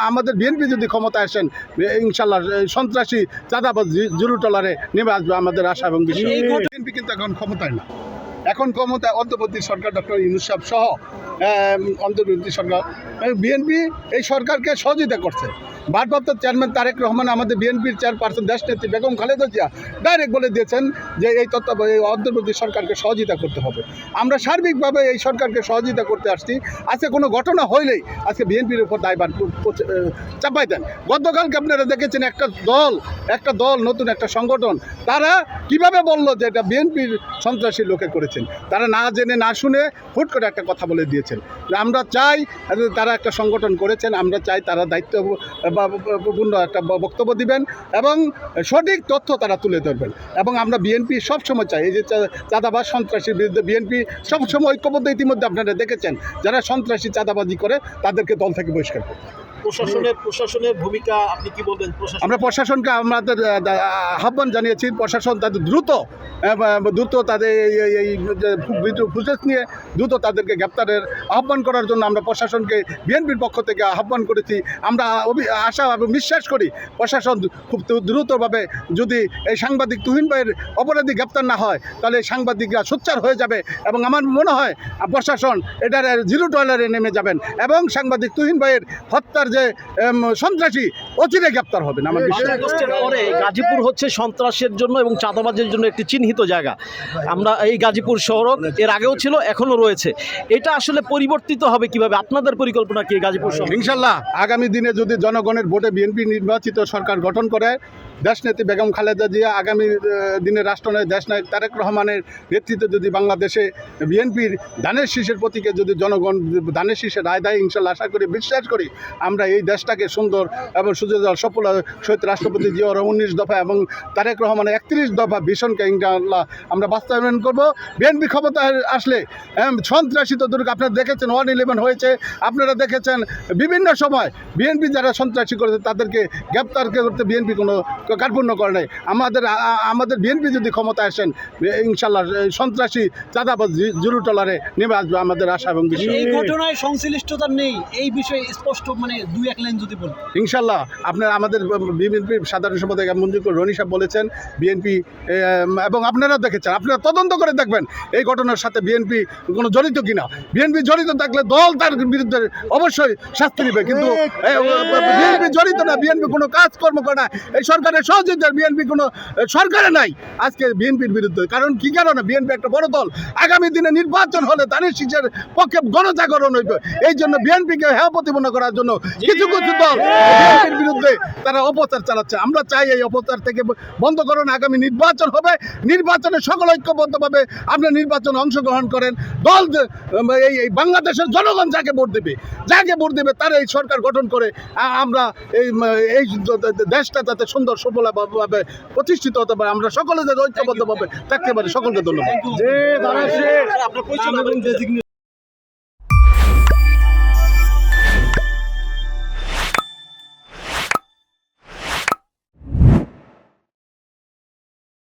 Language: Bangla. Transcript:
আমাদের বিএনপি যদি ক্ষমতায় আসেন ইনশাল্লাহ সন্ত্রাসী চাঁদাবাজ জুলুটলারে নেমে আসবে আমাদের আশা এবং বিশ্বাস। বিএনপি কিন্তু এখন ক্ষমতায় না, এখন ক্ষমতায় অন্তর্বর্তী সরকার ডক্টর ইউনূস সাহেব সহ অন্তর্বর্তী সরকার। বিএনপি এই সরকারকে সহযোগিতা করছে। ভারপ্রাপ্ত চেয়ারম্যান তারেক রহমান আমাদের বিএনপির চেয়ারপারসন দেশনেত্রী বেগম খালেদা জিয়া ডাইরেক্ট বলে দিয়েছেন যে এই অন্তর্বর্তী সরকারকে সহযোগিতা করতে হবে। আমরা সার্বিকভাবে এই সরকারকে সহযোগিতা করতে আসছি। আজকে কোনো ঘটনা হইলেই আজকে বিএনপির উপর দায়ভার চাপাই দেন। গতকালকে আপনারা দেখেছেন একটা দল নতুন একটা সংগঠন তারা কিভাবে বলল যে এটা বিএনপির সন্ত্রাসী লোকে করেছেন। তারা না জেনে না শুনে হুট করে একটা কথা বলে দিয়েছেন। আমরা চাই তারা একটা সংগঠন করেছেন, আমরা চাই তারা দায়িত্বপূর্ণ একটা বক্তব্য দিবেন এবং সঠিক তথ্য তারা তুলে ধরবেন। এবং আমরা বিএনপি সবসময় চাই এই যে চাঁদাবাজ সন্ত্রাসীর বিরুদ্ধে বিএনপি সবসময় ঐক্যবদ্ধ। ইতিমধ্যে আপনারা দেখেছেন যারা সন্ত্রাসী চাঁদাবাজি করে তাদেরকে দল থেকে বহিষ্কার করবে। প্রশাসনের ভূমিকা আপনি কি বলবেন? আমরা প্রশাসনকে আমাদের আহ্বান জানিয়েছি, প্রশাসন তাদের দ্রুত তাদের এই ফুটেজ নিয়ে দ্রুত তাদেরকে গ্রেপ্তারের আহ্বান করার জন্য আমরা প্রশাসনকে বিএনপির পক্ষ থেকে আহ্বান করেছি। আমরা আশা এবং বিশ্বাস করি প্রশাসন খুব দ্রুতভাবে যদি এই সাংবাদিক তুহিন ভাইয়ের অপরাধী গ্রেপ্তার না হয় তাহলে সাংবাদিকরা সোচ্চার হয়ে যাবে এবং আমার মনে হয় প্রশাসন এটার জিরো টলারে নেমে যাবেন এবং সাংবাদিক তুহিন ভাইয়ের হত্যার যে সন্ত্রাসী অচিরে গ্রেপ্তার হবেন। আমার পরে গাজীপুর হচ্ছে সন্ত্রাসের জন্য এবং চাঁদাবাজের জন্য একটি চিহ্নিত জায়গা। আমরা এই গাজীপুর শহর এর আগেও ছিল, এখনো রয়েছে। এটা আসলে পরিবর্তিত হবে কিভাবে? আপনাদের পরিকল্পনা কি গাজীপুর শহর? ইনশাল্লাহ আগামী দিনে যদি জনগণের ভোটে বিএনপি নির্বাচিত সরকার গঠন করে, দেশনেত্রী বেগম খালেদা জিয়া আগামী দিনের রাষ্ট্রনায়ক দেশনায়ক তারেক রহমানের নেতৃত্বে যদি বাংলাদেশে বিএনপির ধানের শীষের প্রতীকে যদি জনগণ ধানের শীষে রায় দেয়, ইনশাল্লাহ আশা করি বিশ্বাস করি আমরা এই দেশটাকে সুন্দর এবং সুযোগ সফল শহীদ রাষ্ট্রপতি জিয়ার 19 দফা এবং তারেক রহমানের 31 দফা ভীষণকে ইনশাল্লাহ আমরা বাস্তবায়ন করব। বিএনপি ক্ষমতায় আসলে সন্ত্রাসী তো দূর, আপনারা দেখেছেন 111 হয়েছে, আপনারা দেখেছেন বিভিন্ন সময় বিএনপি যারা সন্ত্রাসী করেছে তাদেরকে গ্রেপ্তার করতে বিএনপি কোনো কার্পণ্য করে নাই। আমাদের বিএনপি যদি ক্ষমতায় আসেন ইনশাল্লাহ সন্ত্রাসী চাঁদাবাজ জুলুটলারে নেমে আসবে আমাদের আশা এবং বিশ্বাস। এই ঘটনায় সংশ্লিষ্টতা নেই এই বিষয়ে স্পষ্ট দুই এক লাইন যদি বলেন। ইনশাল্লাহ আপনারা আমাদের বিএনপি সাধারণ সম্পাদক মঞ্জুর রনি সাহেব বলেছেন বিএনপি এবং আপনারা দেখেছেন, আপনারা তদন্ত করে দেখবেন এই ঘটনার সাথে বিএনপি কোনো জড়িত কিনা। বিএনপি জড়িত থাকলে দল তার বিরুদ্ধে অবশ্যই শাস্তি নেবে, কিন্তু বিএনপি জড়িত না, বিএনপি কোনো কাজকর্ম করে না, এই সরকারের সহযোগিতা বিএনপি কোনো সরকারে নাই আজকে বিএনপির বিরুদ্ধে। কারণ কি কারণে? বিএনপি একটা বড় দল, আগামী দিনে নির্বাচন হলে ধানের শীষের পক্ষে গণজাগরণ হইবে। এই জন্য বিএনপিকে হেয় প্রতিপন্ন করার জন্য কিছু কিছু দল বিএনপির বিরুদ্ধে তারা অপচার চালাচ্ছে। আমরা চাই এই অপচার থেকে বন্ধ করুন। আগামী নির্বাচন হবে, নির্বাচনে সকল ঐক্যবদ্ধভাবে আপনারা নির্বাচনে অংশগ্রহণ করেন। দল এই বাংলাদেশের জনগণ যাকে ভোট দেবে তারা এই সরকার গঠন করে আমরা এই দেশটা যাতে সুন্দর সফলভাবে প্রতিষ্ঠিত হতে পারে, আমরা সকলে যাতে ঐক্যবদ্ধভাবে থাকতে পারি। সকলকে ধন্যবাদ।